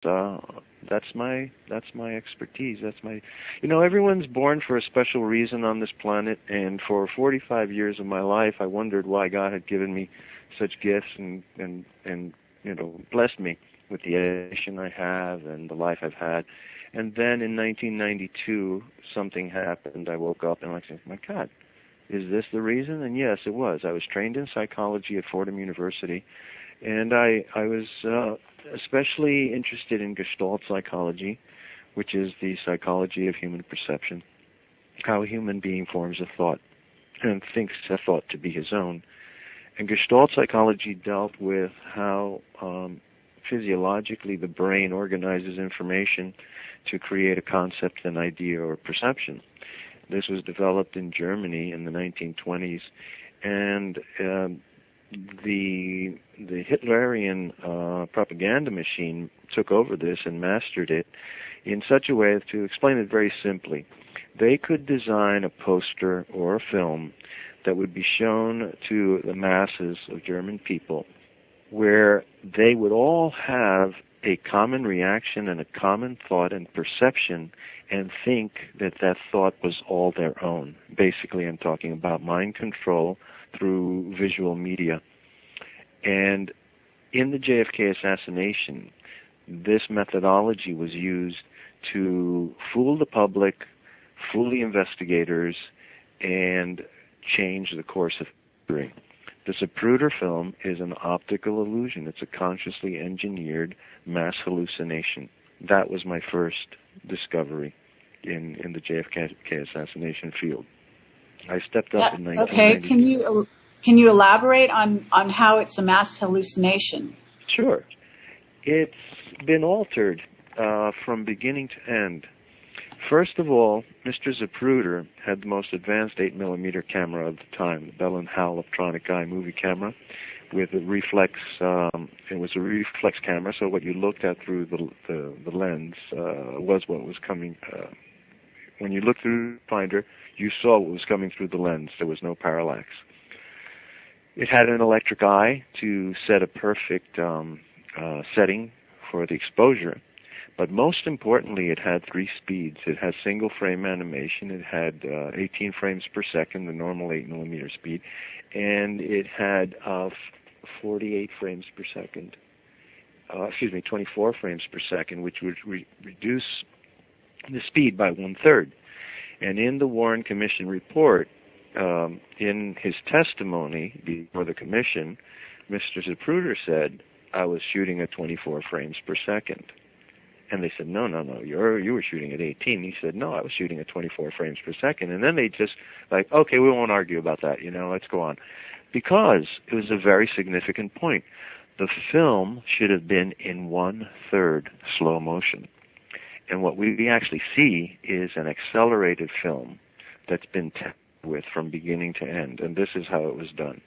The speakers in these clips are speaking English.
that's my expertise. That's my, everyone's born for a special reason on this planet, and for 45 years of my life, I wondered why God had given me such gifts and blessed me with the education I have and the life I've had. And then in 1992, something happened. I woke up and I said, my God, is this the reason? And yes, it was. I was trained in psychology at Fordham University, and I was especially interested in Gestalt psychology, which is the psychology of human perception, how a human being forms a thought and thinks a thought to be his own. And Gestalt psychology dealt with how physiologically the brain organizes information to create a concept, an idea, or perception. This was developed in Germany in the 1920s, and the Hitlerian propaganda machine took over this and mastered it in such a way, to explain it very simply, they could design a poster or a film that would be shown to the masses of German people, where they would all have a common reaction and a common thought and perception, and think that that thought was all their own. Basically, I'm talking about mind control through visual media. And in the JFK assassination, this methodology was used to fool the public, fool the investigators, and change the course of history. The Zapruder film is an optical illusion. It's a consciously engineered mass hallucination. That was my first discovery in the JFK assassination field. I stepped up in 1992. Okay, can you elaborate on how it's a mass hallucination? Sure. It's been altered from beginning to end. First of all, Mr. Zapruder had the most advanced 8mm camera of the time, the Bell & Howell Optronic Eye movie camera, with a reflex. It was a reflex camera, so what you looked at through the lens was what was coming. When you looked through the finder, you saw what was coming through the lens. There was no parallax. It had an electric eye to set a perfect setting for the exposure. But most importantly, it had 3 speeds. It had single-frame animation. It had 18 frames per second, the normal 8mm speed. And it had 48 frames per second. 24 frames per second, which would reduce the speed by 1/3. And in the Warren Commission report, in his testimony before the commission, Mr. Zapruder said, I was shooting at 24 frames per second. And they said, no, you were shooting at 18. He said, no, I was shooting at 24 frames per second. And then they just okay, we won't argue about that, let's go on. Because it was a very significant point. The film should have been in 1/3 slow motion. And what we actually see is an accelerated film that's been tested with from beginning to end. And this is how it was done.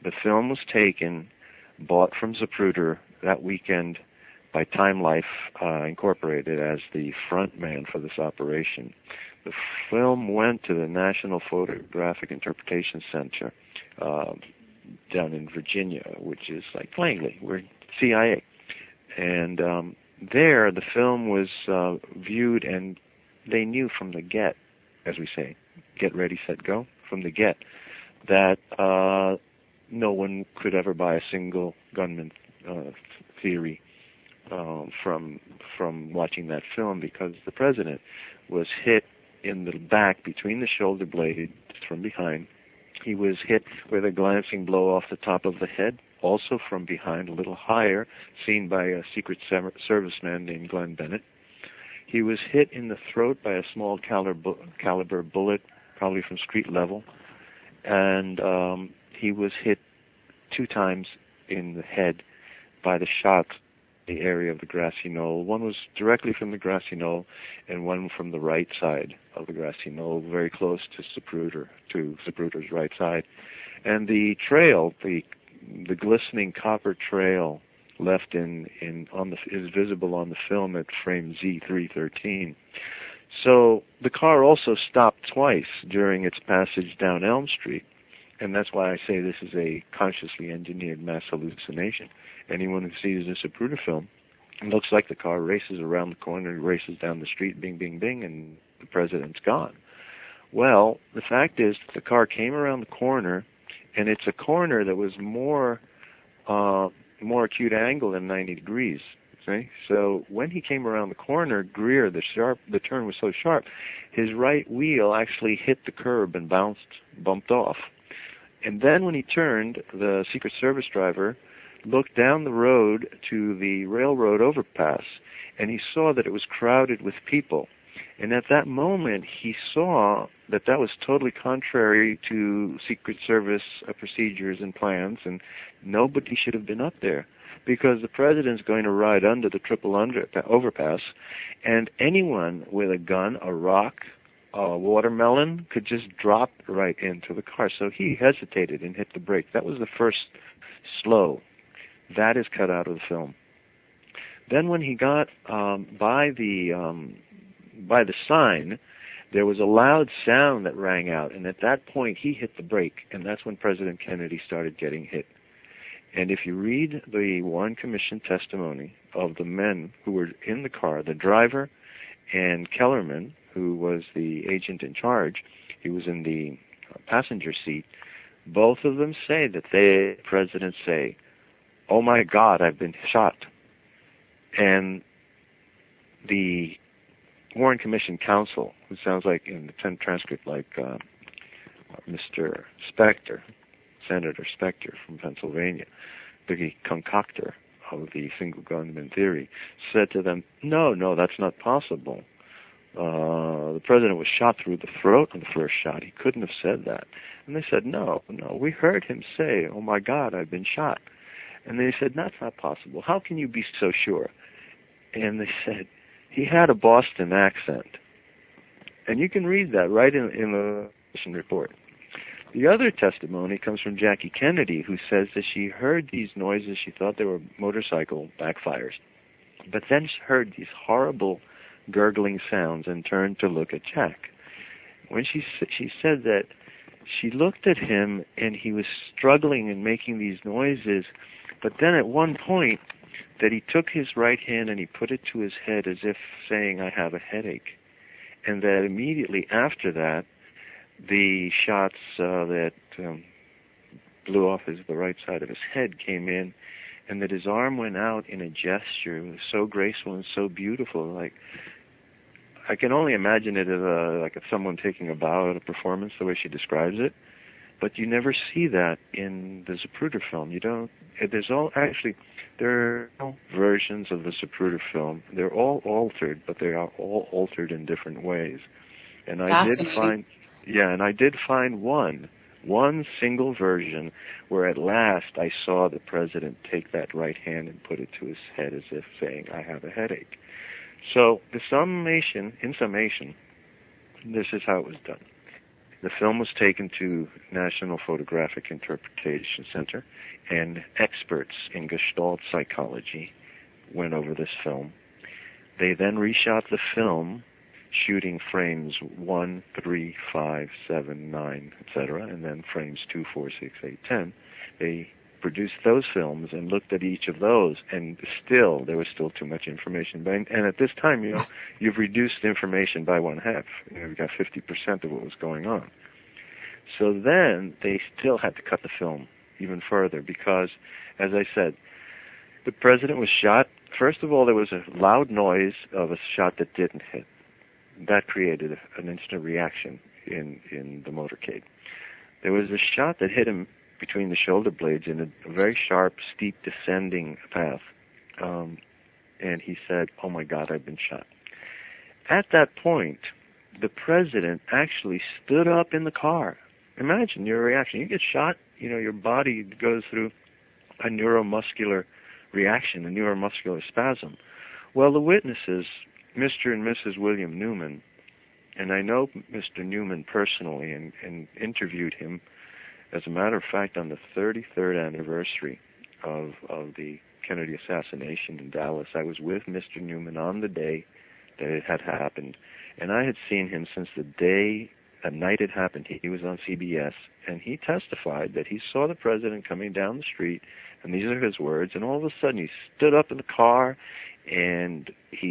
The film was taken, bought from Zapruder that weekend by Time Life Incorporated as the front man for this operation. The film went to the National Photographic Interpretation Center down in Virginia, which is like Langley, we're CIA. And there the film was viewed, and they knew from the get, as we say, get ready, set, go, from the get, that no one could ever buy a single gunman theory from watching that film, because the president was hit in the back between the shoulder blades from behind. He was hit with a glancing blow off the top of the head, also from behind, a little higher, seen by a Secret Serviceman named Glenn Bennett. He was hit in the throat by a small caliber bullet, probably from street level, and he was hit 2 times in the head by the shots in the area of the grassy knoll. One was directly from the grassy knoll, and one from the right side of the grassy knoll, very close to Zapruder's right side. And the trail, the glistening copper trail left is visible on the film at frame Z313. So the car also stopped twice during its passage down Elm Street, and that's why I say this is a consciously engineered mass hallucination. Anyone who sees this Zapruder film It looks like the car races around the corner, races down the street, bing, bing, bing, and the president's gone. Well, the fact is that the car came around the corner, and it's a corner that was more acute angle than 90 degrees. Okay? So when he came around the corner, Greer, the turn was so sharp, his right wheel actually hit the curb and bumped off. And then when he turned, the Secret Service driver looked down the road to the railroad overpass, and he saw that it was crowded with people. And at that moment, he saw that that was totally contrary to Secret Service procedures and plans, and nobody should have been up there, because the president's going to ride under the triple overpass, and anyone with a gun, a rock, a watermelon could just drop right into the car. So he hesitated and hit the brake. That was the first slow. That is cut out of the film. Then when he got by the sign, there was a loud sound that rang out, and at that point he hit the brake, and that's when President Kennedy started getting hit. And if you read the Warren Commission testimony of the men who were in the car, the driver and Kellerman, who was the agent in charge, he was in the passenger seat, both of them say that the president say, "Oh my God, I've been shot." And the Warren Commission counsel, who sounds like in the transcript like Mr. Specter, Senator Specter from Pennsylvania, the concoctor of the single gunman theory, said to them, no, that's not possible. The president was shot through the throat on the first shot. He couldn't have said that. And they said, no, we heard him say, "Oh my God, I've been shot." And they said, that's not possible. How can you be so sure? And they said, he had a Boston accent. And you can read that right in the commission report. The other testimony comes from Jackie Kennedy, who says that she heard these noises. She thought they were motorcycle backfires. But then she heard these horrible gurgling sounds and turned to look at Jack. When she said that she looked at him and he was struggling and making these noises, but then at one point that he took his right hand and he put it to his head as if saying, "I have a headache." And that immediately after that, the shots that blew off the right side of his head came in, and that his arm went out in a gesture. It was so graceful and so beautiful. Like, I can only imagine it as like someone taking a bow at a performance, the way she describes it. But you never see that in the Zapruder film. You don't. There are no versions of the Zapruder film. They're all altered, but they are all altered in different ways. And I did find one single version where at last I saw the president take that right hand and put it to his head as if saying, "I have a headache." So in summation, this is how it was done. The film was taken to National Photographic Interpretation Center, and experts in Gestalt psychology went over this film. They then reshot the film, shooting frames 1, 3, 5, 7, 9, etc., and then frames 2, 4, 6, 8, 10. They produced those films and looked at each of those, and there was still too much information. And at this time, you've reduced information by 1/2. You've got 50% of what was going on. So then they still had to cut the film even further because, as I said, the president was shot. First of all, there was a loud noise of a shot that didn't hit. That created an instant reaction in the motorcade. There was a shot that hit him between the shoulder blades in a very sharp, steep, descending path. And he said, "Oh my God, I've been shot." At that point, the president actually stood up in the car. Imagine your reaction. You get shot, your body goes through a neuromuscular reaction, a neuromuscular spasm. Well, the witnesses, Mr. and Mrs. William Newman, and I know Mr. Newman personally and interviewed him, as a matter of fact, on the 33rd anniversary of the Kennedy assassination in Dallas. I was with Mr. Newman on the day that it had happened, and I had seen him since that night it happened. He was on CBS, and he testified that he saw the president coming down the street, and these are his words, and all of a sudden he stood up in the car, and he